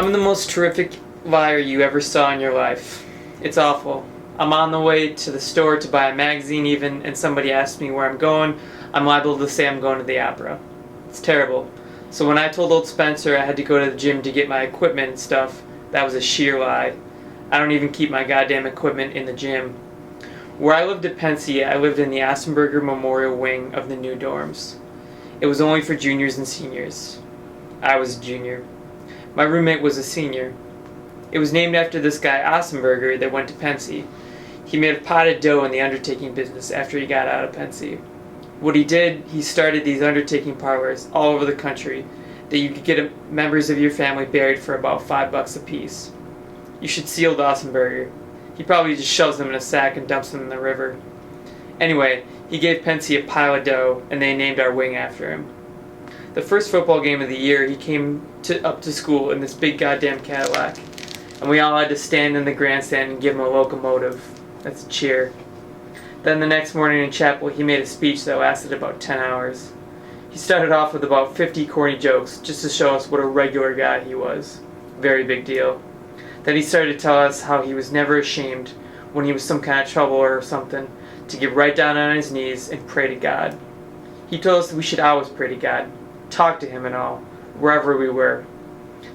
I'm the most terrific liar you ever saw in your life. It's awful. I'm on the way to the store to buy a magazine even, and somebody asks me where I'm going. I'm liable to say I'm going to the opera. It's terrible. So when I told old Spencer I had to go to the gym to get my equipment and stuff, that was a sheer lie. I don't even keep my goddamn equipment in the gym. Where I lived at Pensy, I lived in the Assenberger Memorial Wing of the new dorms. It was only for juniors and seniors. I was a junior. My roommate was a senior. It was named after this guy Assenberger that went to Pensy. He made a pot of dough in the undertaking business after he got out of Pensy. What he did, he started these undertaking parlors all over the country that you could get members of your family buried for about $5 a piece. You should see old Assenberger. He probably just shoves them in a sack and dumps them in the river. Anyway, he gave Pensy a pile of dough, and they named our wing after him. The first football game of the year, he came up to school in this big goddamn Cadillac, and we all had to stand in the grandstand and give him a locomotive. That's a cheer. Then the next morning in chapel, he made a speech that lasted about 10 hours. He started off with about 50 corny jokes, just to show us what a regular guy he was. Very big deal. Then he started to tell us how he was never ashamed, when he was some kind of trouble or something, to get right down on his knees and pray to God. He told us that we should always pray to God, talk to him and all, wherever we were.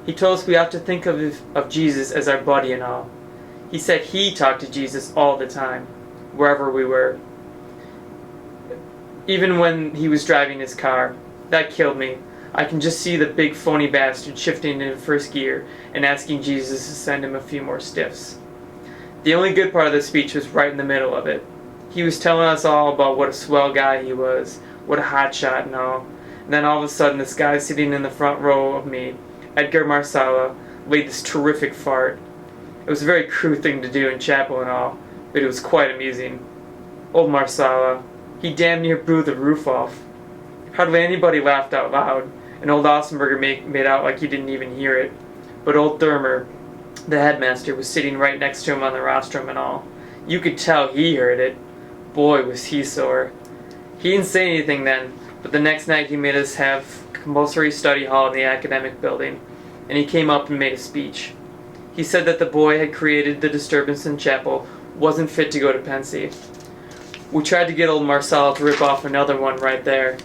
He told us we ought to think of Jesus as our buddy and all. He said he talked to Jesus all the time, wherever we were. Even when he was driving his car. That killed me. I can just see the big phony bastard shifting into first gear and asking Jesus to send him a few more stiffs. The only good part of the speech was right in the middle of it. He was telling us all about what a swell guy he was, what a hotshot and all. And then all of a sudden this guy sitting in the front row of me, Edgar Marsala, laid this terrific fart. It was a very crude thing to do in chapel and all, but it was quite amusing. Old Marsala, he damn near blew the roof off. Hardly anybody laughed out loud, and old Assenberger made out like he didn't even hear it. But old Thurmer, the headmaster, was sitting right next to him on the rostrum and all. You could tell he heard it. Boy, was he sore. He didn't say anything then, but the next night he made us have compulsory study hall in the academic building, and he came up and made a speech. He said that the boy had created the disturbance in chapel wasn't fit to go to Pensy. We tried to get old Marsala to rip off another one right there,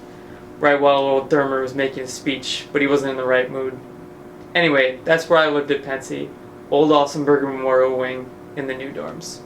right while old Thurmer was making a speech, but he wasn't in the right mood. Anyway, that's where I lived at Pensy, old Assenberger Memorial Wing, in the new dorms.